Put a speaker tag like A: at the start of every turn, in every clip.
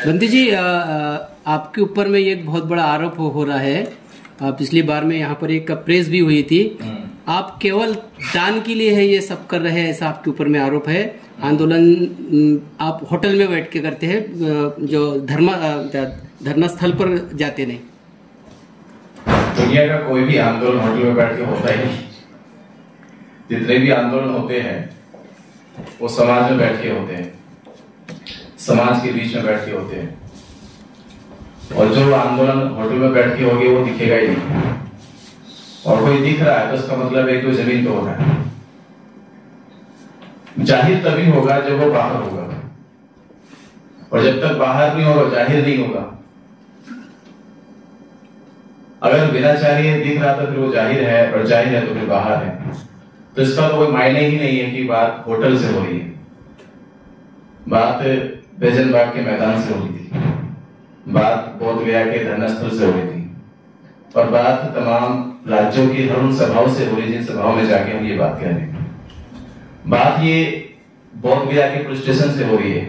A: बंटी जी, आपके ऊपर में एक बहुत बड़ा आरोप हो रहा है। पिछली बार में यहाँ पर एक प्रेस भी हुई थी। आप केवल दान के लिए है ये सब कर रहे हैं, ऐसा आपके ऊपर में आरोप है। आंदोलन आप होटल में बैठ के करते हैं, जो धरना स्थल पर जाते नहीं।
B: दुनिया का कोई भी आंदोलन होटल में बैठ के होता ही नहीं। जितने भी आंदोलन होते हैं वो समाज में बैठ के होते हैं, समाज के बीच में बैठ के होते हैं। और जो आंदोलन होटल में बैठ के होगी वो दिखेगा ही नहीं। और कोई दिख रहा है तो उसका मतलब है कि वो जमीन पे हो रहा है। जाहिर तभी होगा जब वो बाहर होगा, और जब तक बाहर नहीं होगा जाहिर नहीं होगा। अगर बिना चाहिए दिख रहा तो फिर वो जाहिर है, और जाहिर है तो फिर बाहर है। तो इसका तो कोई मायने ही नहीं है कि बात होटल से हो रही है। बात बैजनबाग के मैदान से हो रही थी, बात बोधगया के धरना स्थल से हो रही थी, और बात तमाम राज्यों की हर उन सभाओं से हो रही जिन सभाओं में जाके हम ये बात कह रहे हैं। बात ये बोधगया के पुलिस स्टेशन से हो रही है,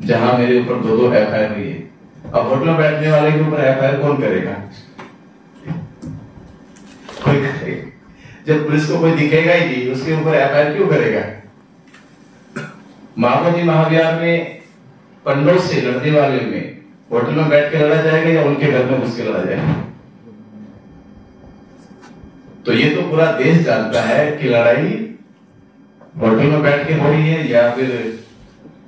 B: जहां मेरे ऊपर 2-2 FIR हुई है। अब होटल में बैठने वाले के ऊपर FIR कौन करेगा? कोई करेगा? जब पुलिस को कोई दिखेगा ही नहीं, उसके ऊपर FIR क्यों करेगा? माओवादी महाविहार में पंडों से लड़ने वाले में होटल में बैठ के लड़ा जाएगा या उनके घर में घुस के लड़ा जाएगा? तो ये तो पूरा देश जानता है कि लड़ाई होटल में बैठ के हो रही है या फिर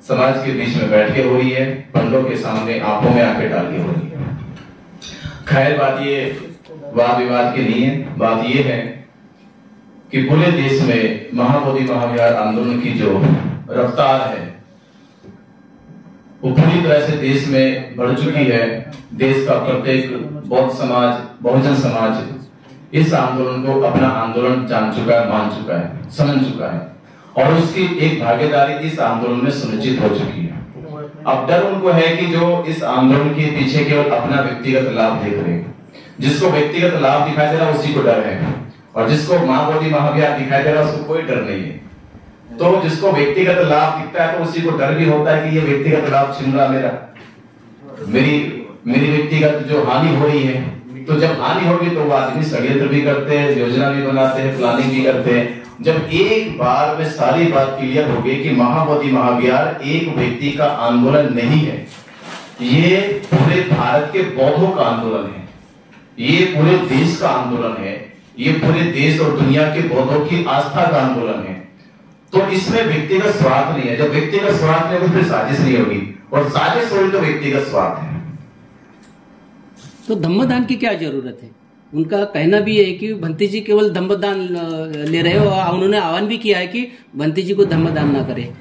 B: समाज के बीच में बैठ के हो रही है, पंडों के सामने आंखों में आंखें डाल के हो रही है। खैर, बात ये वाद विवाद की नहीं है। बात ये है कि पूरे देश में महाबोधि महाविहार आंदोलन की जो रफ्तार है वो पूरी तरह से देश में बढ़ चुकी है। देश का प्रत्येक बौद्ध समाज, बहुजन समाज इस आंदोलन को अपना आंदोलन जान चुका है, मान चुका है, समझ चुका है, और उसकी एक भागीदारी इस आंदोलन में सुनिश्चित हो चुकी है। अब डर उनको है कि जो इस आंदोलन के पीछे केवल अपना व्यक्तिगत लाभ देख रहे हैं, जिसको व्यक्तिगत लाभ दिखाई दे रहा है उसी को डर है, और जिसको महाबोधि महाविहार दिखाई दे रहा है उसको कोई डर नहीं है। तो जिसको व्यक्तिगत लाभ दिखता है तो उसी को डर भी होता है कि ये व्यक्तिगत लाभ छिन रहा मेरा, मेरी व्यक्तिगत जो हानि हो रही है। तो जब हानि होगी तो वो आदमी षड्यंत्र भी करते हैं, योजना भी बनाते हैं, प्लानिंग भी करते हैं। जब एक बार में सारी बात क्लियर हो गई कि महाबोधि महाविहार एक व्यक्ति का आंदोलन नहीं है, ये पूरे भारत के बौद्धों का आंदोलन है, ये पूरे देश का आंदोलन है, ये पूरे देश और दुनिया के बौद्धों की आस्था का आंदोलन है। तो इसमें व्यक्तिगत स्वार्थ नहीं है। जब व्यक्तिगत स्वार्थ नहीं होगी फिर साजिश नहीं होगी, और साजिश होगी तो व्यक्तिगत स्वार्थ है।
A: तो धम्मदान की क्या जरूरत है? उनका कहना भी है कि भंती जी केवल धम्मदान ले रहे हो, और उन्होंने आह्वान भी किया है कि भंती जी को धम्मदान ना करे।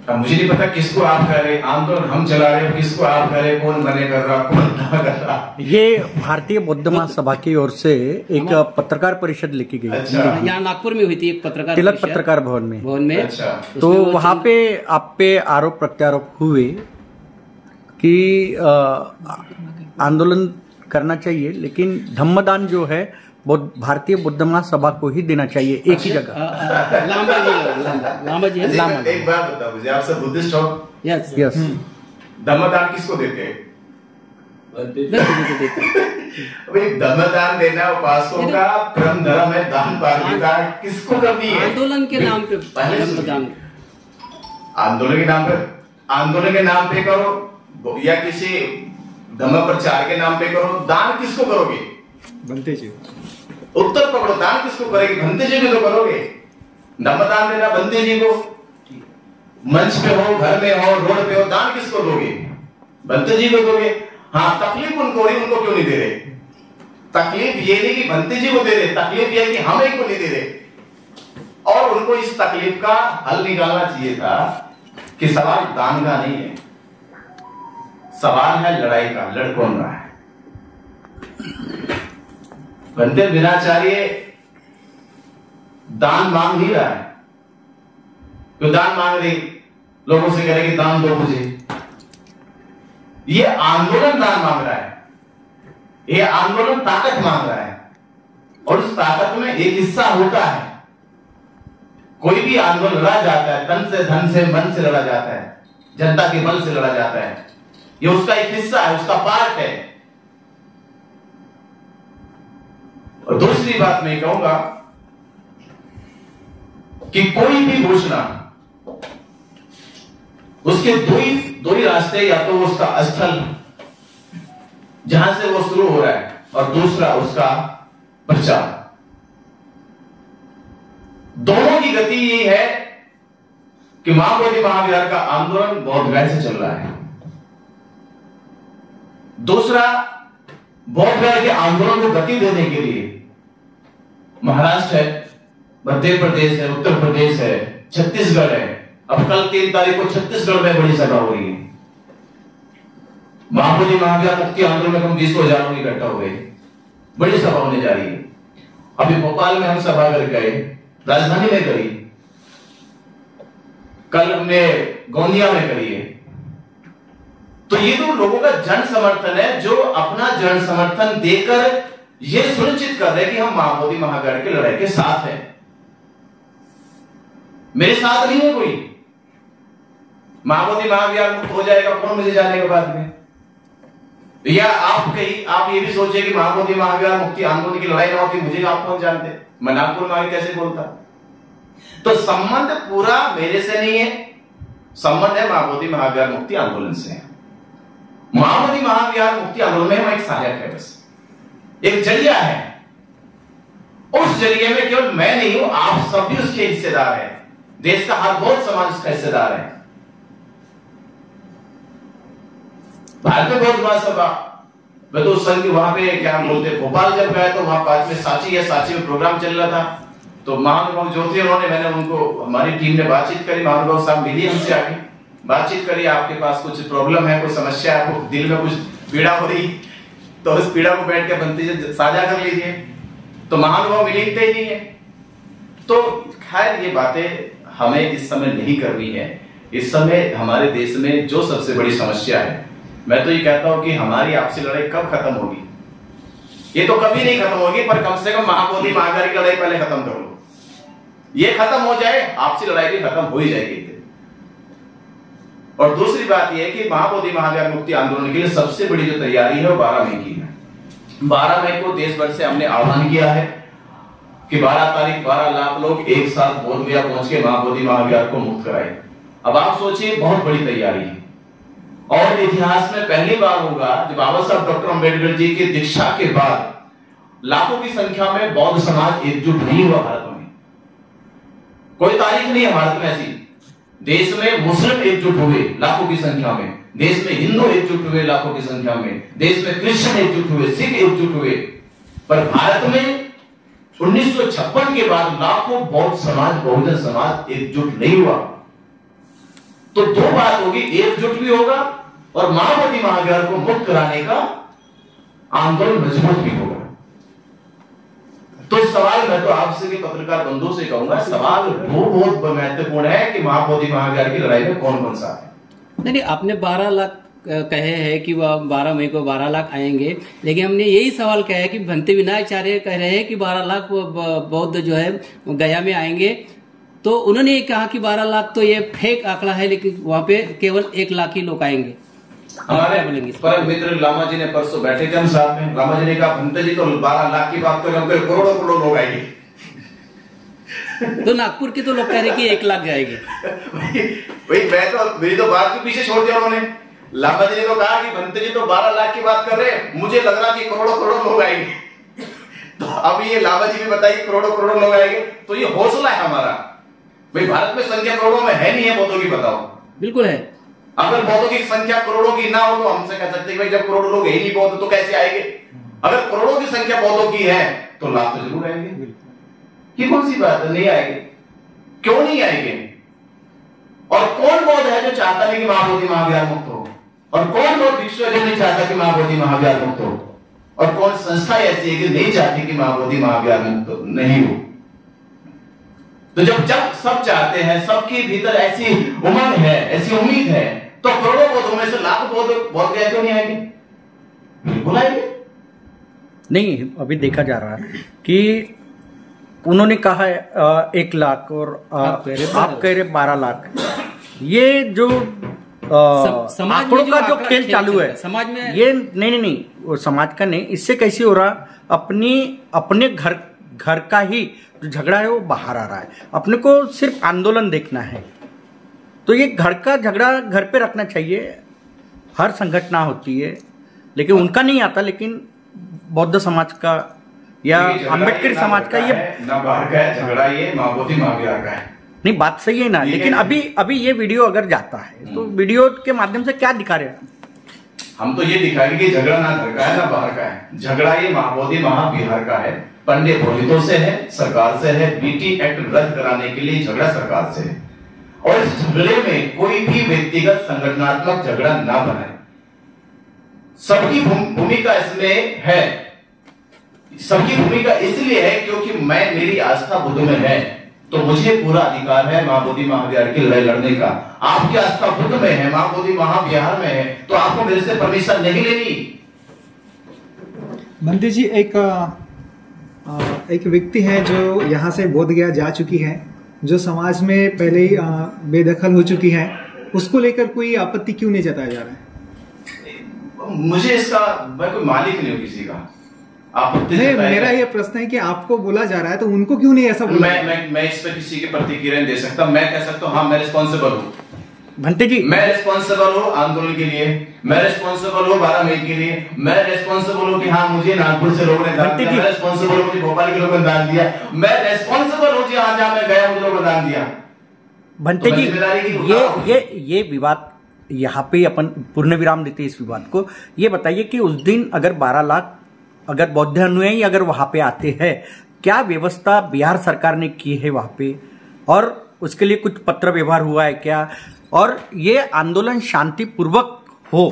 B: मुझे नहीं पता किसको आप कह रहे, आंदोलन हम चला रहे हैं, किसको आप कह रहे, कौन बने कर रहा, कौन क्या कर रहा।
C: ये भारतीय बौद्ध महासभा की ओर से एक पत्रकार परिषद लिखी गई।
B: अच्छा।
A: यहाँ नागपुर में हुई थी एक पत्रकार
C: तिलक पत्रकार भवन में।
B: अच्छा।
C: तो वहां पे आप पे आरोप प्रत्यारोप हुए कि आंदोलन करना चाहिए, लेकिन धम्मदान जो है वो भारतीय बौद्ध महासभा को ही देना चाहिए एक ही जगह।
A: लांबा जी
B: एक बात बताओ मुझे, आप सब बुद्धिस्ट हो?
A: Yes
C: yes.
B: धम्मदान किसको देते हैं? धम्मदान देना उपासकों का परम धर्म है, दान पारमिता किसको करनी है?
A: आंदोलन के नाम पे धम्मदान,
B: आंदोलन के नाम पे करो या किसी धम्म प्रचार के नाम पे करो। दान किसको करोगे?
C: बनते जी
B: उत्तर पकड़ो, दान किसको करेगी? भंते जी को तो करोगे। धम्मदान देना भंते जी को, मंच पे हो, घर में हो, रोड पे हो, दान किसको दोगे? भंते जी को दोगे। हाँ, तकलीफ उनको हो रही, उनको क्यों नहीं दे रहे? तकलीफ ये नहीं कि भंते जी को दे रहे, तकलीफ ये है कि हम एक को नहीं दे रहे। और उनको इस तकलीफ का हल निकालना चाहिए था कि सवाल दान का नहीं है, सवाल है लड़ाई का, लड़ कौन रहा है। बनते बिनाचार्य दान मांग नहीं रहा है, तो दान मांग रही, लोगों से कह रहे कि दान दो मुझे। ये आंदोलन दान मांग रहा है, ये आंदोलन ताकत मांग रहा है, और उस ताकत में एक हिस्सा होता है। कोई भी आंदोलन लड़ा जाता है, तन से, धन से, मन से लड़ा जाता है, जनता के बल से लड़ा जाता है, ये उसका एक हिस्सा है, उसका पार्ट है। और दूसरी बात मैं कहूंगा कि कोई भी घोषणा, उसके दो ही रास्ते, या तो उसका स्थल जहां से वो शुरू हो रहा है और दूसरा उसका प्रचार। दोनों की गति यही है कि महाबोधि महाविहार का आंदोलन बहुत गहरे से चल रहा है। दूसरा, बहुत गहरे के आंदोलन को गति देने के लिए महाराष्ट्र है, मध्य प्रदेश है, उत्तर प्रदेश है, छत्तीसगढ़ है। अब कल 3 तारीख को छत्तीसगढ़ में बड़ी सभा हो रही है। महाबोधि महाविहार मुक्ति आंदोलन में हम 20,000 लोग इकट्ठा हो गए, बड़ी सभा होने जा रही है। अभी भोपाल में हम सभा कर गए, राजधानी में करी, कल हमने गोंदिया में करी है। तो ये तो लोगों का जन समर्थन है, जो अपना जन समर्थन देकर यह सुनिश्चित कर रहे हैं कि हम महाबोधि महाविहार की लड़ाई के साथ हैं। मेरे साथ नहीं है कोई। महाबोधि महाविहार मुक्त हो जाएगा, कौन मुझे जाने के बाद में? या आप ये भी सोचे कि महाबोधि महाविहार मुक्ति आंदोलन की लड़ाई ना होती, मुझे आप कौन जानते? मैं नागपुर में आगे कैसे बोलता? तो संबंध पूरा मेरे से नहीं है, संबंध है महाबोधि महाविहार मुक्ति आंदोलन से। महाबोधि महाविहार मुक्ति आंदोलन में हम एक सहायक है, बस एक जरिया है। उस जरिए में केवल मैं नहीं हूं, आप सब भी उसके हिस्सेदार हैं। देश का हर बहुत समाज उसका हिस्सेदार है। भारत में बहुत बड़ा सभा, मैं तो संघ वहां पे क्या बोलते, भोपाल जब गया तो वहां पास में सांची में प्रोग्राम चल रहा था। तो महानुभाव जो थे उन्होंने, मैंने उनको, हमारी टीम ने बातचीत करी, महानुभाव साहब मिली हमसे, आगे बातचीत करी, आपके पास कुछ प्रॉब्लम है, कुछ समस्या है, आपको दिल में कुछ पीड़ा हो रही, तो उस पीड़ा को बैठ के बनती से साझा कर लीजिए। तो महानुभाव मिलते ही नहीं है। तो खैर ये बातें हमें इस समय नहीं करनी है। इस समय हमारे देश में जो सबसे बड़ी समस्या है, मैं तो ये कहता हूं कि हमारी आपसी लड़ाई कब खत्म होगी? ये तो कभी नहीं खत्म होगी, पर कम से कम महाबोधि महाविहार की लड़ाई पहले खत्म कर लो। ये खत्म हो जाए, आपसी लड़ाई भी खत्म हो ही जाएगी। और दूसरी बात यह है कि महाबोधि महाविहार मुक्ति आंदोलन के लिए सबसे बड़ी जो तैयारी है वो 12 मई की है। 12 मई को देश भर से हमने आह्वान किया है कि 12 तारीख 12 लाख लोग एक साथ बोधगया पहुंच के महाबोधि महाविहार को मुक्त कराए। अब आप सोचिए, बहुत बड़ी तैयारी है और इतिहास में पहली बार होगा जब बाबा साहब डॉक्टर अंबेडकर जी की दीक्षा के बाद लाखों की संख्या में बौद्ध समाज एकजुट नहीं हुआ। भारत में कोई तारीख नहीं है भारत में ऐसी। देश में मुस्लिम एकजुट हुए लाखों की संख्या में, देश में हिंदू एकजुट हुए लाखों की संख्या में, देश में क्रिश्चियन एकजुट हुए, सिख एकजुट हुए। पर भारत में 1956 के बाद लाखों बौद्ध समाज, बहुजन समाज एकजुट नहीं हुआ। तो दो बात होगी, एकजुट भी होगा और महाबोधि महाविहार को मुक्त कराने का आंदोलन मजबूत भी होगा। तो सवाल मैं तो आपसे भी पत्रकार बंधुओं से कहूंगा, सवाल वो बहुत महत्वपूर्ण है कि महाबोधि महाविहार की लड़ाई में कौन कौन सा है।
A: नहीं, आपने 12 लाख कहे हैं कि वह 12 मई को 12 लाख आएंगे, लेकिन हमने यही सवाल कहा है कि भंते विनायकाचार्य कह रहे हैं कि 12 लाख बौद्ध जो है गया में आएंगे। तो उन्होंने ये कहा कि 12 लाख तो ये फेक आंकड़ा है, लेकिन वहां पे केवल 1 लाख ही लोग आएंगे।
B: हमारे परम मित्र लामा जी ने परसों बैठे थे हम साथ में, लामा जी ने कहा भंते जी तो 12 लाख की बात कर रहे हैं, करोड़ों करोड़ लोग आएंगे।
A: तो नागपुर के तो लोग कह रहे हैं कि 1 लाख जाएंगे।
B: वही मैं तो, मेरी तो बात के पीछे छोड़ दिया उन्होंने। लामा जी ने तो कहा कि भंते जी तो 12 लाख की बात कर रहे हैं, मुझे लग रहा कि करोड़ों करोड़ लोग आएंगे। तो अब ये लामा जी भी बताइए करोड़ों करोड़ लोग आएंगे, तो ये हौसला है हमारा। भाई भारत में संख्या करोड़ों में है नहीं है बौद्धों की, बताओ।
A: बिल्कुल है।
B: अगर बौद्धों की संख्या करोड़ों की ना हो तो हमसे कह सकते हैं भाई जब करोड़ों लोग है ही नहीं बौद्ध तो कैसे आएंगे? अगर करोड़ों की संख्या बौद्धों की है तो लाख तो जरूर आएंगे। ये कौन सी बात है, नहीं आएंगे? क्यों नहीं आएंगे? और कौन बौद्ध है जो चाहता है कि महाबोधि महाविहार मुक्त हो? और कौन बौद्ध भिक्षु है जो नहीं चाहता कि महाबोधि महाविहार मुक्त हो? और कौन संस्था ऐसी है कि नहीं चाहती कि महाबोधि महाविहार मुक्त नहीं हो? तो जब सब चाहते हैं, सबके भीतर ऐसी उमंग है, ऐसी उम्मीद है, तो करोड़ों बौद्धों में से लाख बौद्ध गए क्यों नहीं आएंगे? बिल्कुल आएंगे।
C: नहीं, अभी देखा जा रहा है कि उन्होंने कहा है 1 लाख और आप कह रहे 12 लाख। ये जो
A: समाज
C: आंकड़ों
A: में
C: का जो
A: आंकड़ा
C: खेल चालू है
A: समाज में,
C: ये नहीं, वो समाज का नहीं, इससे कैसे हो रहा, अपने घर का ही जो झगड़ा है वो बाहर आ रहा है। अपने को सिर्फ आंदोलन देखना है, तो ये घर का झगड़ा घर पे रखना चाहिए। हर संगठन होती है, लेकिन उनका नहीं आता, लेकिन बौद्ध समाज का या अम्बेडकर समाज का ये
B: ना बाहर का है झगड़ा, ये माओवादी माफिया का है।
C: नहीं, बात सही है ना, लेकिन अभी ये वीडियो अगर जाता है तो वीडियो के माध्यम से क्या दिखा रहे हैं?
B: हम तो ये दिखाएंगे कि झगड़ा ना घर का है ना बाहर का है, झगड़ा ये माओवादी महाबिहार का है, पंडित पुरोहितों से है, सरकार से है। बीटी एक्ट रद्द कराने के लिए झगड़ा सरकार से है, और इस झगड़े में कोई भी व्यक्तिगत संगठनात्मक झगड़ा ना बनाए। सबकी भूमिका इसमें है, सबकी भूमिका इसलिए है क्योंकि मेरी आस्था बुद्ध में है, तो मुझे पूरा अधिकार है माओवादी महाविहार की लड़ाई लड़ने का। आपकी आस्था बुद्ध में है, माओवादी महाविहार में है, तो आपको मेरे से परमिशन नहीं लेनी।
D: बंटी जी, एक व्यक्ति है जो यहाँ से बोध गया जा चुकी है, जो समाज में पहले ही बेदखल हो चुकी है, उसको लेकर कोई आपत्ति क्यों नहीं जताया जा रहा है?
B: मुझे इसका, मैं कोई मालिक नहीं हूं किसी का। आपत्ति
D: नहीं, मेरा ये प्रश्न है कि आपको बोला जा रहा है तो उनको क्यों नहीं ऐसा बोला?
B: मैं इस पर किसी की प्रतिक्रिया नहीं दे सकता। मैं कह सकता हूँ हाँ, मैं रिस्पॉन्सिबल हूँ।
C: भंते जी,
B: मैं रिस्पॉन्सिबल हूँ आंदोलन के लिए, मैं रिस्पॉन्सिबल हूँ 12 मई के लिए, मैं रिस्पॉन्सिबल हूँ कि हाँ मुझे नागपुर से लोगों ने दान दिया, मैं रिस्पॉन्सिबल हूँ कि भोपाल के लोगों ने दान दिया, मैं रिस्पॉन्सिबल हूँ जहाँ मैं गया मुझे लोगों ने दान दिया।
C: भंते जी, ये विवाद यहाँ पे अपन पूर्ण विराम देते इस विवाद को। ये बताइए कि उस दिन अगर 12 लाख अगर बौद्ध अनुयायी अगर वहां पे आते हैं, क्या व्यवस्था बिहार सरकार ने की है वहां पे, और उसके लिए कुछ पत्र व्यवहार हुआ है क्या? और ये आंदोलन शांतिपूर्वक हो,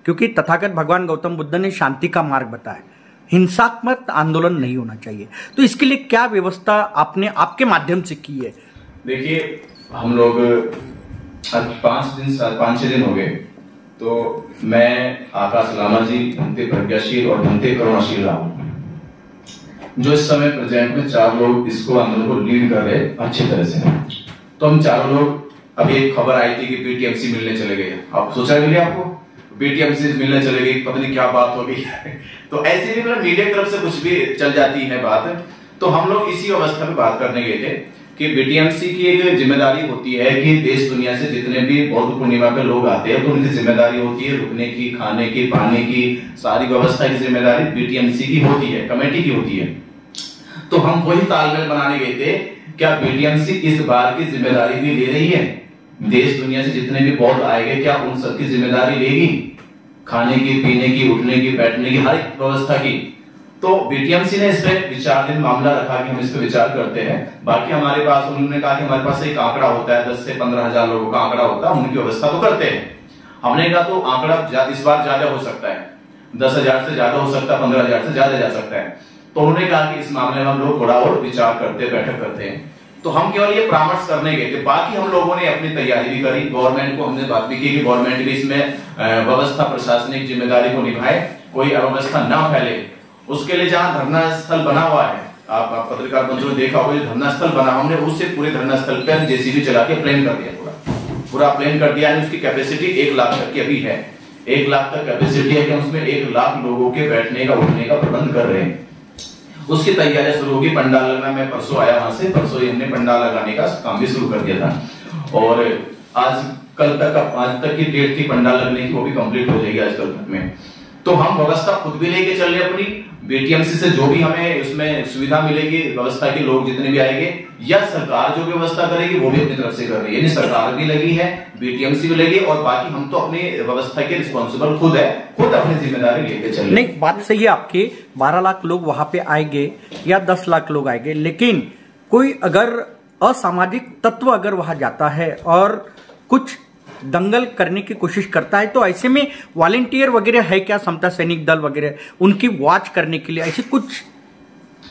C: क्योंकि तथागत भगवान गौतम बुद्ध ने शांति का मार्ग बताया, हिंसात्मक आंदोलन नहीं होना चाहिए। तो इसके लिए क्या व्यवस्था आपने आपके माध्यम से की है?
B: देखिए, हम लोग 5-6 दिन हो गए, तो मैं आकाश लामा जी, भंते प्रज्ञाशील और भंते करुणाशील राम, जो इस समय प्रेजेंट में 4 लोग इसको आंदोलन को लीड कर रहे अच्छी तरह से। तो हम 4 लोग, अभी एक खबर आई थी कि बीटीएमसी मिलने चले गए। आप सोचा मिले आपको? बीटीएमसी मिलने चले गए, पता नहीं क्या बात हो गई। तो ऐसे भी मतलब मीडिया की तरफ से कुछ भी चल जाती है बात। तो हम लोग इसी अवस्था में बात करने गए थे कि बीटीएमसी की एक जिम्मेदारी होती है कि देश दुनिया से जितने भी बौद्ध पूर्णिमा के लोग आते हैं, तो उनकी जिम्मेदारी होती है रुकने की, खाने की, पानी की, सारी व्यवस्था की जिम्मेदारी बीटीएमसी की होती है, कमेटी की होती है। तो हम वही तालमेल बनाने गए थे, क्या बीटीएमसी इस बार की जिम्मेदारी भी ले रही है? देश दुनिया से जितने भी बौद्ध आएंगे, क्या उन सबकी जिम्मेदारी लेगी? खाने की, पीने की, उठने की, बैठने की, हर एक व्यवस्था की। तो बीटीएमसी ने इस पे विचाराधीन मामला रखा कि हम इस पे विचार करते हैं। बाकी हमारे पास, उन्होंने कहा कि हमारे पास एक आंकड़ा होता है, 10 से 15 हजार लोगों का आंकड़ा होता है, उनकी व्यवस्था तो करते हैं। हमने कहा तो आंकड़ा इस बार ज्यादा हो सकता है, 10,000 से ज्यादा हो सकता है, 15,000 से ज्यादा जा सकता है। तो उन्होंने कहा कि इस मामले में हम लोग थोड़ा और विचार करते, बैठक करते हैं। तो हम केवल ये परामर्श करने गए थे, बाकी हम लोगों ने अपनी तैयारी भी करी। गवर्नमेंट को हमने बात भी की कि गवर्नमेंट भी इसमें व्यवस्था, प्रशासनिक जिम्मेदारी को निभाए, कोई अव्यवस्था ना फैले। उसके लिए जहां धरना स्थल बना हुआ है, आप पत्रकार बंधुओं ने देखा होगा, धरना स्थल बना, हमने उससे पूरे धरना स्थल पर जेसीबी चला के प्लेन कर दिया, पूरा प्लेन कर दिया। उसकी कैपेसिटी 1 लाख तक की अभी है, 1 लाख तक कैपेसिटी है कि उसमें 1 लाख लोगों के बैठने का, उठने का प्रबंध कर रहे हैं। उसकी तैयारी शुरू होगी। पंडाल लगना, मैं परसों आया वहां से, परसों हमने पंडाल लगाने का काम भी शुरू कर दिया था, और आज तक की डेट थी पंडाल लगने की, वो भी कंप्लीट हो जाएगी आज कल तक में। तो हम व्यवस्था खुद भी लेके चल रहे अपनी, बीटीएमसी से जो भी हमें उसमें सुविधा मिलेगी, व्यवस्था के लोग जितने भी आएंगे, या सरकार जो व्यवस्था करेगी वो भी अपनी तरफ से कर रही है। यानी सरकार भी लगी है, बीटीएमसी भी लगी, और बाकी हम तो अपनी व्यवस्था के रिस्पॉन्सिबल खुद है, खुद अपनी जिम्मेदारी लेके चल रहे।
C: नहीं, बात सही है आपकी, 12 लाख लोग वहां पे आएंगे या 10 लाख लोग आएंगे, लेकिन कोई अगर असामाजिक तत्व अगर वहां जाता है और कुछ दंगल करने की कोशिश करता है, तो ऐसे में वॉलेंटियर वगैरह है क्या, समता सैनिक दल वगैरह, उनकी वॉच करने के लिए ऐसे कुछ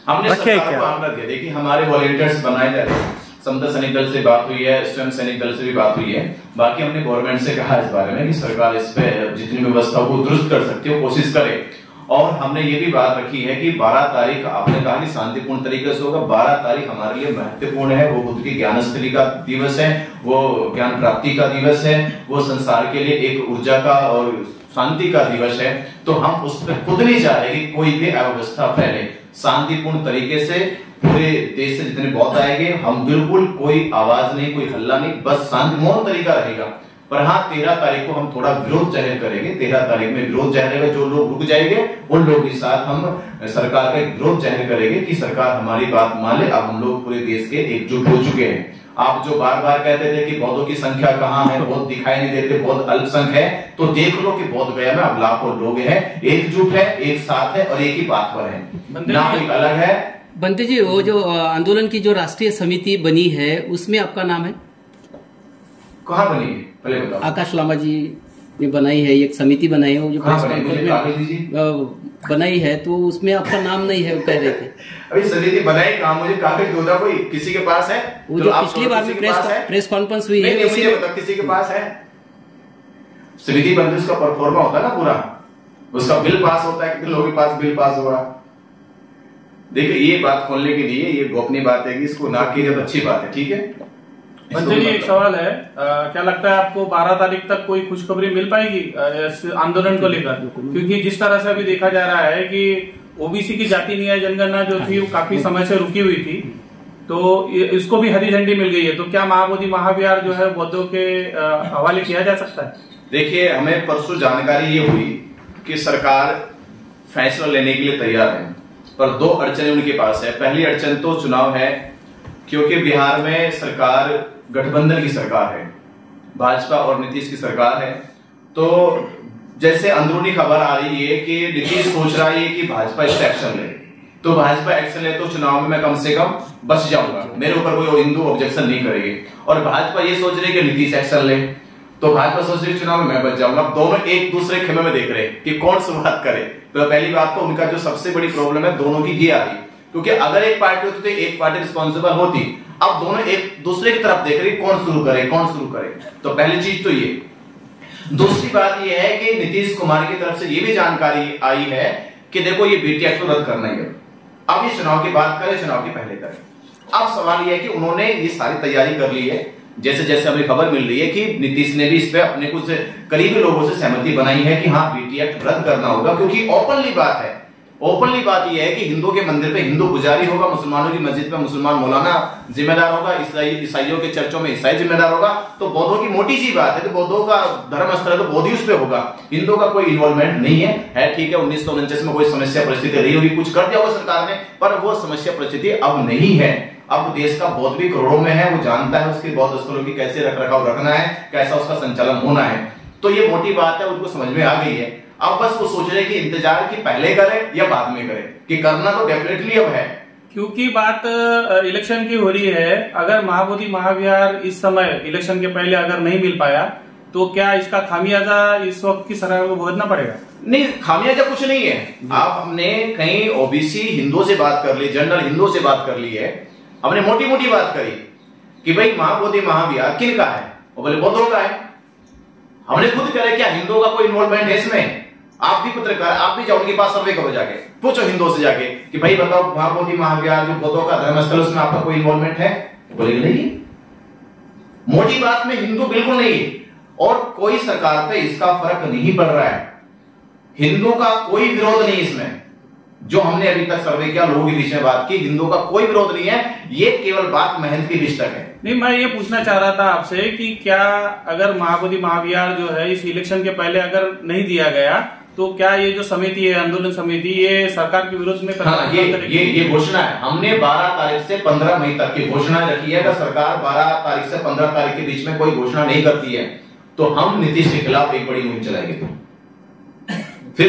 B: हमने सरकार को आग्रह किया? देखिए, हमारे वॉलेंटियर्स बनाए जा रहे हैं, समता सैनिक दल से बात हुई है, स्वयं सैनिक दल से भी बात हुई है। बाकी हमने गवर्नमेंट से कहा इस बारे में कि सरकार इस पे जितनी व्यवस्था को दुरुस्त कर सकती है वो कोशिश करे। और हमने ये भी बात रखी है कि 12 तारीख आपने कहा कि शांतिपूर्ण तरीके से होगा। 12 तारीख हमारे लिए महत्वपूर्ण है। वो बुद्ध की ज्ञानस्थली का दिवस है, वो ज्ञान प्राप्ति का दिवस है, वो संसार के लिए एक ऊर्जा का और शांति का दिवस है। तो हम उस पर खुद नहीं चाह रहे कि कोई भी अव्यवस्था फैले। शांतिपूर्ण तरीके से पूरे देश से जितने बौद्ध आएंगे, हम बिल्कुल कोई आवाज नहीं, कोई हल्ला नहीं, बस शांति मौन तरीका रहेगा। पर हाँ, 13 तारीख को हम थोड़ा विरोध जाहिर करेंगे। 13 तारीख में विरोध जाहिर रहेगा। जो लोग रुक जाएंगे उन लोगों के साथ हम सरकार का विरोध जाहिर करेंगे कि सरकार हमारी बात मान ले। अब हम लोग पूरे देश के एकजुट हो चुके हैं। आप जो बार बार कहते थे कि बौद्धों की संख्या कहाँ है, बौद्ध दिखाई नहीं देते, बौद्ध अल्पसंख्यक है, तो देख लो कि बौद्ध गया में अब लाखों लोग हैं, एकजुट है, एक साथ है और एक ही बात पर है, ना कोई अलग है।
A: बंते जी, वो जो आंदोलन की जो राष्ट्रीय समिति बनी है उसमें आपका नाम है?
B: कहाँ बनी है पहले बताओ।
A: आकाश लामा जी ने बनाई है, एक समिति बनाई है, वो जो बनाई है, तो उसमें आपका नाम नहीं है, वो कह रहे थे।
B: अभी समिति बनाई कहाँ, मुझे कागज दो ना, कोई किसी के पास है?
A: वो जो पिछली बार में प्रेस कॉन्फ्रेंस हुई है,
B: किसी के पास है? समिति बनती उसका परफॉर्मा होता है ना पूरा, उसका बिल पास होता है, कितने लोगों के पास बिल पास हुआ। देखिए, ये बात खोलने के लिए ये गोपनीय बात है कि इसको ना कीजिए तो अच्छी बात है, ठीक है।
E: मंत्री जी, एक सवाल है, क्या लगता है आपको 12 तारीख तक कोई खुशखबरी मिल पाएगी आंदोलन को लेकर? क्योंकि जिस तरह से अभी देखा जा रहा है कि ओबीसी की जाति न्याय जनगणना जो थी वो काफी समय से रुकी हुई थी, तो इसको भी हरी झंडी मिल गई है, तो क्या महाबोधि महाविहार जो है बौद्धों के हवाले किया जा सकता है?
B: देखिए, हमें परसों जानकारी ये हुई कि सरकार फैसला लेने के लिए तैयार है, पर 2 अड़चनें उनके पास है। पहली अड़चन तो चुनाव है, क्योंकि बिहार में सरकार गठबंधन की सरकार है, भाजपा और नीतीश की सरकार है। तो जैसे अंदरूनी खबर आ रही है कि नीतीश सोच रहा है कि भाजपा इस पर एक्शन ले, तो भाजपा एक्शन ले तो चुनाव में मैं कम से कम बच जाऊंगा, मेरे ऊपर कोई हिंदू ऑब्जेक्शन नहीं करेगी। और भाजपा ये सोच रही है कि नीतीश एक्शन ले, तो भाजपा सोच रही है चुनाव में मैं बच जाऊंगा। दोनों एक दूसरे खेमे में देख रहे हैं कि कौन शुरुआत करे। तो पहली बात तो उनका जो सबसे बड़ी प्रॉब्लम है दोनों की ये आ रही, क्योंकि अगर एक पार्टी होती तो एक पार्टी रिस्पॉन्सिबल होती, अब दोनों एक दूसरे की तरफ देख रही कौन शुरू करे कौन शुरू करे। तो पहली चीज तो ये। दूसरी बात ये है कि नीतीश कुमार की तरफ से ये भी जानकारी आई है कि देखो ये बीटी एक्ट को रद्द करना ही है, अब ये चुनाव की बात करें, चुनाव की पहले करें। अब सवाल ये है कि उन्होंने ये सारी तैयारी कर ली है। जैसे जैसे हमें खबर मिल रही है कि नीतीश ने भी इस पे अपने कुछ करीबी लोगों से सहमति बनाई है कि हाँ बीटी एक्ट रद्द करना होगा, क्योंकि ओपनली बात है। ओपनली बात यह है कि हिंदू के मंदिर पे हिंदू पुजारी होगा, मुसलमानों की मस्जिद पे मुसलमान मौलाना जिम्मेदार होगा, ईसाइयों के चर्चों में ईसाई जिम्मेदार होगा। तो बौद्धों की मोटी सी बात है, तो बौद्धों का धर्म स्थल है तो बौद्ध ही उस पे होगा, हिंदुओं का कोई इन्वॉल्वमेंट नहीं है। ठीक है, 1949 में कोई समस्या परिस्थिति रही होगी, कुछ कर दिया होगा सरकार ने, पर वो समस्या परिस्थिति अब नहीं है। अब देश का बौद्ध भी करोड़ों में है, वो जानता है उसके बौद्ध स्थलों की कैसे रखरखाव रखना है, कैसा उसका संचालन होना है। तो ये मोटी बात है, उनको समझ में आ गई है। अब बस वो सोच रहे कि इंतजार कि पहले करें या बाद में करें, कि करना तो डेफिनेटली अब है।
E: क्योंकि बात इलेक्शन की हो रही है, अगर महाबोधि महाविहार इस समय इलेक्शन के पहले अगर नहीं मिल पाया तो क्या इसका खामियाजा इस वक्त की सरकार को भुगतना पड़ेगा?
B: नहीं, खामियाजा कुछ नहीं है। आप हमने कहीं ओबीसी हिंदुओं से बात कर ली, जनरल हिंदुओं से बात कर ली है, हमने मोटी मोटी बात करी कि भाई महाबोधि महाविहार किन का है, वो बोले बौद्धों का है। हमने खुद करे क्या हिंदुओं का कोई इन्वॉल्वमेंट है इसमें? आप भी पत्रकार, आप भी जाओ उनके पास, सर्वे करो जाके, पूछो हिंदुओं से जाके कि भाई बताओ महाबोधि महाविहार जो बौद्धों का धर्मस्थल उसमें आपका कोई इन्वॉल्वमेंट है? बोलेंगे नहीं। मोटी बात में हिंदू बिल्कुल नहीं है, और कोई सरकार पे इसका फर्क नहीं पड़ रहा है। हिंदू का कोई विरोध नहीं इसमें, जो हमने अभी तक सर्वे किया, लोगों के बीच में बात की, हिंदू का कोई विरोध नहीं है। ये केवल बात महंत की विष तक है।
E: नहीं, मैं ये पूछना चाह रहा था आपसे कि क्या अगर महाबोधि महाविहार जो है इस इलेक्शन के पहले अगर नहीं दिया गया तो क्या ये जो समिति है, आंदोलन समिति, ये सरकार के विरोध में
B: ये घोषणा है। हमने 12 तारीख से 15 मई तक की घोषणा रखी है। सरकार 12 तारीख से 15 तारीख के बीच में कोई घोषणा नहीं करती है तो हम नीतीश के खिलाफ एक बड़ी मुहिम चलाएंगे। फिर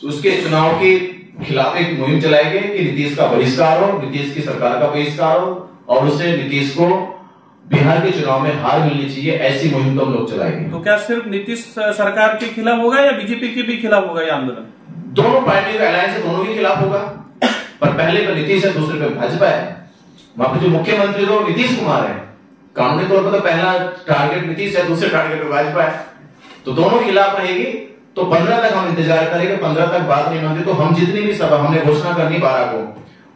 B: उसके चुनाव के खिलाफ एक मुहिम चलाएंगे कि नीतीश का बहिष्कार हो, नीतीश की सरकार का बहिष्कार हो, और उससे नीतीश को बिहार के चुनाव में हार मिलनी चाहिए। ऐसी मुहिम तो हम लोग चलाएंगे।
E: तो क्या सिर्फ नीतीश सरकार के खिलाफ होगा या बीजेपी के भी खिलाफ होगा ये आंदोलन?
B: दोनों पार्टी का अलायंस है, दोनों के खिलाफ होगा। पर पहले पे नीतीश है, दूसरे पे भाजपा है। वहां पे जो मुख्यमंत्री तो नीतीश कुमार है, कानूनी तौर पर तो पहला टारगेट नीतीश है, दूसरे टारगेट पे भाजपा है। तो दोनों खिलाफ रहेगी। तो 15 तक हम इंतजार करेंगे, 15 तक बात नहीं बनती तो हम जितनी भी सभा हमने घोषणा करनी 12 को,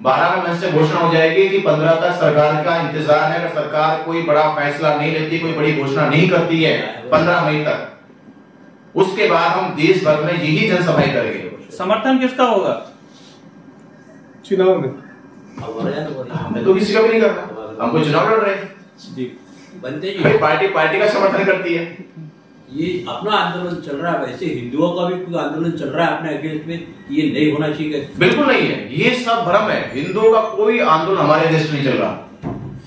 B: 12 में से घोषणा हो जाएगी कि 15 तक सरकार का इंतजार है। अगर सरकार कोई बड़ा फैसला नहीं लेती, कोई बड़ी घोषणा नहीं करती है 15 मई तक, उसके बाद हम देश भर में यही जनसभाएं करेंगे। समर्थन किसका होगा
D: चुनाव में?
B: हमें तो किसी का भी नहीं करना, हम कोई चुनाव लड़ रहे हैं,
F: बनते जी
B: पार्टी का समर्थन करती है।
F: ये अपना आंदोलन चल रहा है, वैसे हिंदुओं का भी कोई आंदोलन चल रहा है अपने अगेंस्ट में, ये नहीं होना चाहिए।
B: बिल्कुल नहीं है, ये सब भ्रम है। हिंदुओं का कोई आंदोलन हमारे देश में नहीं चल रहा।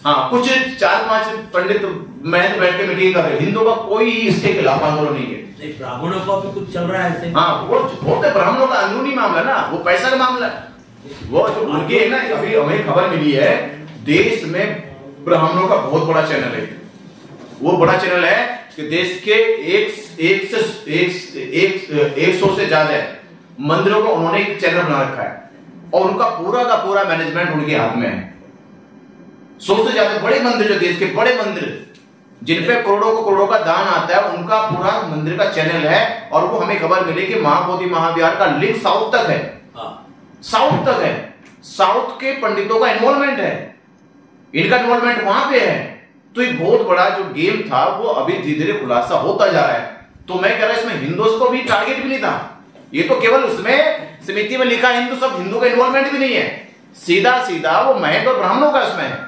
B: हाँ, कुछ 4-5 पंडित महंत बैठ के मीटिंग कर रहे हैं, हिंदुओं का कोई इसके खिलाफ आंदोलन नहीं है।
F: ब्राह्मणों का भी कुछ चल रहा है ऐसे।
B: हाँ, वो होते ब्राह्मणों का अंदरूनी मामला ना, वो पैसा का मामला है। वो जो उनके है ना, अभी हमें खबर मिली है देश में ब्राह्मणों का बहुत बड़ा चैनल है। वो बड़ा चैनल है कि देश के 100 से ज्यादा मंदिरों को उन्होंने एक चैनल बना रखा है और उनका पूरा का पूरा मैनेजमेंट उनके हाथ में है। 100 से ज्यादा बड़े मंदिर, जो देश के बड़े मंदिर जिन पे करोड़ों का दान आता है, उनका पूरा मंदिर का चैनल है। और वो हमें खबर मिली कि महाबोधि महाविहार का लिंक साउथ तक है, साउथ तक है। साउथ के पंडितों का इन्वॉल्वमेंट है, इनका इन्वॉल्वमेंट वहां पे है। तो ये बहुत बड़ा जो गेम था वो अभी धीरे धीरे खुलासा होता जा रहा है। तो मैं कह रहा इसमें हिंदुओं को भी टारगेट भी नहीं था, ये तो केवल उसमें समिति में लिखा हिंदू, सब हिंदू का इन्वॉल्वमेंट भी नहीं है। सीधा वो महंत और ब्राह्मणों का इसमें है।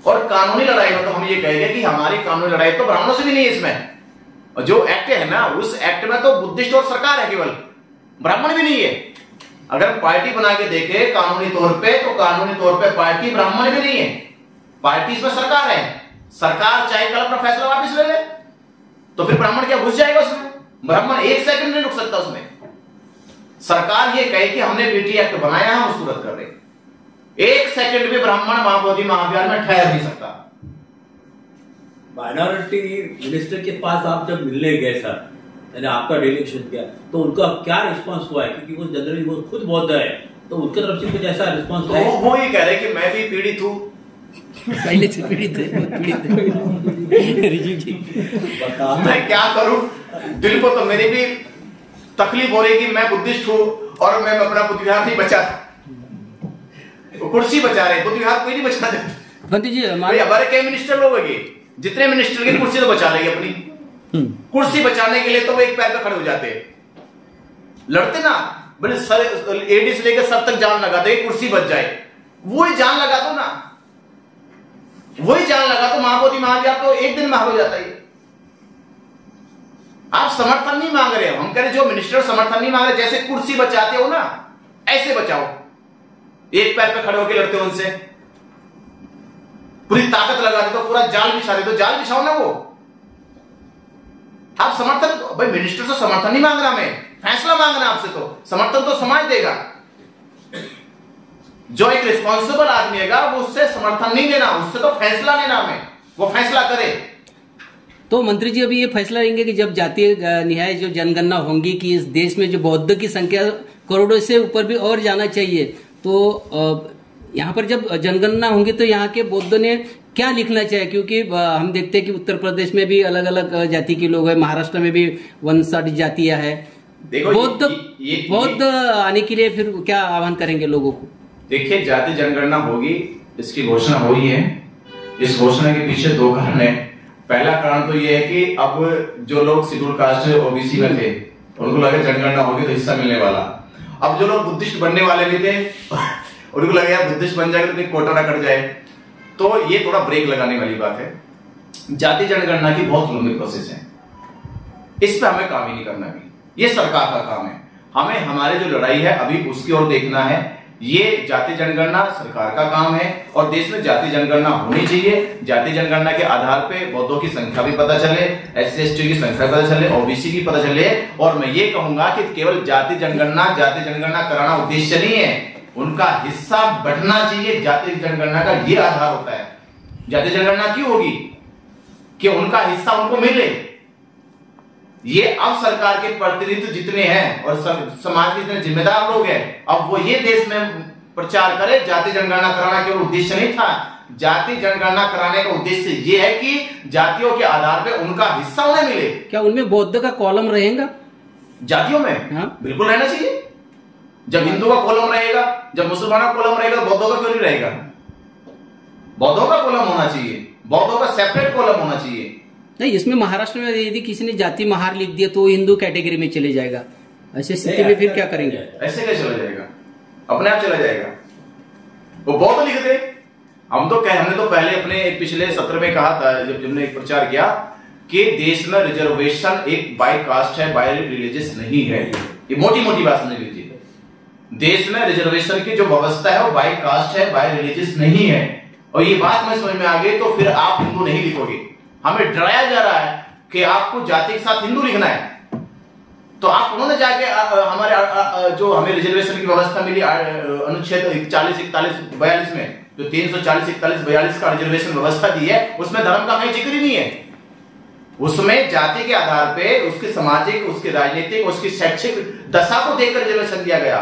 B: और कानूनी लड़ाई में तो हम ये कहेंगे कि हमारी कानूनी लड़ाई तो ब्राह्मणों से भी नहीं है इसमें। और जो एक्ट है ना, उस एक्ट में तो बुद्धिस्ट और सरकार है, केवल ब्राह्मण भी नहीं है। अगर पार्टी बना के देखे कानूनी तौर पे, तो कानूनी तौर पे पार्टी ब्राह्मण भी नहीं है, पार्टी इसमें सरकार है। सरकार चाहे कल अपना फैसला वापस ले ले तो फिर ब्राह्मण क्या घुस जाएगा उसमें? ब्राह्मण 1 सेकंड नहीं रुक सकता उसमें। सरकार ये कहे कि हमने बीटी एक्ट बनाया, हम उसको रद्द कर रहे, 1 सेकंड भी ब्राह्मण महाबोधि महाविहार में ठहर नहीं सकता।
F: माइनॉरिटी मिनिस्टर के पास आप जब मिलने गए सर, यानी आपका डेलीगेशन किया, तो उनका क्या रिस्पांस हुआ है? क्योंकि वो जनरली वो खुद बौद्ध है, तो उनकी तरफ से कुछ ऐसा रिस्पांस
B: तो है? वो ये कह रहे कि मैं भी पीड़ित हूं,
A: पहले से पीड़ित है,
F: रिजीव जी बता,
B: मैं क्या करूं? दिल को तो मेरी भी तकलीफ हो रही कि मैं बुद्धिस्ट हूं और मैं अपना बुद्ध विहार नहीं बचा, कुर्सी बचा रहे, बुद्ध विहार कोई नहीं बचा देता।
A: बंटी जी
B: हमारे कई मिनिस्टर लोग हैं, जितने मिनिस्टर की कुर्सी तो बचा लेंगे अपनी, कुर्सी बचाने के लिए तो वो एक पैर पे खड़े हो जाते हैं, लड़ते ना, बोले सर एडी से लेकर सर तक जान लगा दे, कुर्सी बच जाए। वही जान लगा दो ना, वही जान लगा तो महाबोधि महाविहार तो एक दिन में हो जाता है। आप समर्थन नहीं मांग रहे हो, हम कह रहे जो मिनिस्टर समर्थन नहीं मांग रहे, जैसे कुर्सी बचाते हो ना ऐसे बचाओ, एक पैर पे खड़े होकर लड़ते हो उनसे, पूरी ताकत लगा दे, तो पूरा जाल बिछा दे, तो जाल बिछाओ ना। वो आप समर्थन, भाई मिनिस्टर से समर्थन नहीं मांग रहा, हमें फैसला मांगना आपसे, तो समर्थन तो समाज देगा। जो एक रिस्पॉन्सिबल आदमी है वो उससे समर्थन नहीं लेना, उससे तो फैसला लेना, हमें वो फैसला करे।
A: तो मंत्री जी अभी ये फैसला लेंगे कि जब जातीय न्याय जो जनगणना होंगी कि इस देश में जो बौद्ध की संख्या करोड़ों से ऊपर भी और जाना चाहिए, तो यहाँ पर जब जनगणना होंगी तो यहाँ के बौद्ध ने क्या लिखना चाहिए? क्योंकि हम देखते हैं कि उत्तर प्रदेश में भी अलग अलग जाति के लोग हैं, महाराष्ट्र में भी 59 जातियां हैं। बौद्ध आने के लिए फिर क्या आह्वान करेंगे लोगों को?
B: देखिए, जाति जनगणना होगी, इसकी घोषणा हो रही है। इस घोषणा के पीछे 2 कारण है। पहला कारण तो ये है कि अब जो लोग शेड्यूल कास्ट ओबीसी में थे, उनको लगा जनगणना होगी तो हिस्सा मिलने वाला। अब जो लोग बुद्धिस्ट बनने वाले भी थे उनको लगा यार बुद्धिस्ट बन जाएगा तो कोटा ना कट जाए, तो ये थोड़ा ब्रेक लगाने वाली बात है। जाति जनगणना की बहुत लंबी प्रोसेस है, इस पे हमें काम ही नहीं करना भी, ये सरकार का काम है। हमें हमारे जो लड़ाई है अभी उसकी ओर देखना है। ये जाति जनगणना सरकार का काम है और देश में जाति जनगणना होनी चाहिए। जाति जनगणना के आधार पे बौद्धों की संख्या भी पता चले, SC/ST की संख्या पता चले, OBC की पता चले। और मैं ये कहूंगा कि केवल जाति जनगणना कराना उद्देश्य नहीं है, उनका हिस्सा बढ़ना चाहिए। जाति जनगणना का ये आधार होता है। जाति जनगणना क्यों होगी? कि उनका हिस्सा उनको मिले। ये अब सरकार के प्रतिनिधि जितने हैं और समाज के जितने जिम्मेदार लोग हैं, अब वो ये देश में प्रचार करे जाति जनगणना कराना केवल उद्देश्य नहीं था। जाति जनगणना कराने का उद्देश्य ये है कि जातियों के आधार पे उनका हिस्सा उन्हें मिले।
A: क्या उनमें बौद्ध का कॉलम रहेगा?
B: जातियों में
A: हाँ।
B: बिल्कुल रहना चाहिए। जब हिंदू का कॉलम रहेगा, जब मुसलमानों का कॉलम रहेगा, बौद्धों का क्यों नहीं रहेगा? बौद्धों का कॉलम होना चाहिए, बौद्धों का सेपरेट कॉलम होना चाहिए।
A: नहीं, इसमें महाराष्ट्र में यदि किसी ने जाति महार लिख दिया तो वो हिंदू कैटेगरी में चले जाएगा। ऐसे स्थिति में फिर क्या करेंगे?
B: ऐसे क्या चला जाएगा? अपने आप चला जाएगा। वो बौद्ध लिख दे। हमने तो पहले अपने एक पिछले सत्र में कहा था, जब हमने एक प्रचार किया कि देश में रिजर्वेशन एक बाय कास्ट है, बाय रिलीजियस नहीं है। ये मोटी मोटी बात समझ लीजिए। देश में रिजर्वेशन की जो व्यवस्था है वो बाय कास्ट है, बाय रिलीजियस नहीं है। और ये बात में समझ में आ गई तो फिर आप हिंदू नहीं लिखोगे। हमें डराया जा रहा है कि आपको जाति के साथ हिंदू लिखना है, तो आप उन्होंने जाके हमारे जो हमें रिजर्वेशन की व्यवस्था मिली अनुच्छेद 40, 41, 42 में, जो 340, 41, 42 का रिजर्वेशन व्यवस्था दी है, उसमें धर्म का कहीं जिक्र ही नहीं है। उसमें जाति के आधार पे उसकी सामाजिक, उसकी राजनीतिक, उसकी शैक्षिक दशा को देखकर रिजर्वेशन दिया गया।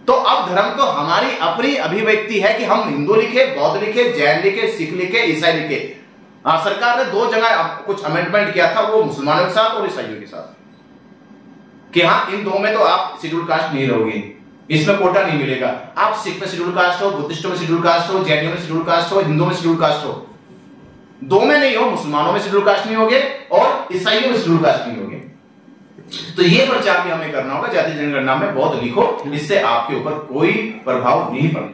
B: तो अब धर्म तो हमारी अपनी अभिव्यक्ति है कि हम हिंदू लिखे, बौद्ध लिखे, जैन लिखे, सिख लिखे, ईसाई लिखे। सरकार ने 2 जगह कुछ अमेंडमेंट किया था, वो मुसलमानों के साथ और ईसाइयों के साथ, कि हाँ इन 2 में तो आप शेड्यूल कास्ट नहीं रहोगे, इसमें कोटा नहीं मिलेगा। आप सिख में शेड्यूल कास्ट हो, बुद्धिस्ट में शेड्यूल कास्ट हो, जैनियों में शेड्यूल कास्ट हो, हिंदू में शेड्यूल कास्ट हो, 2 में नहीं हो, मुसलमानों में शेड्यूल कास्ट नहीं होगे और ईसाइयों में शेड्यूल कास्ट नहीं होगे। तो ये प्रचार भी हमें करना होगा, जाति जनगणना में बौद्ध लिखो, इससे आपके ऊपर कोई प्रभाव नहीं पड़ेगा।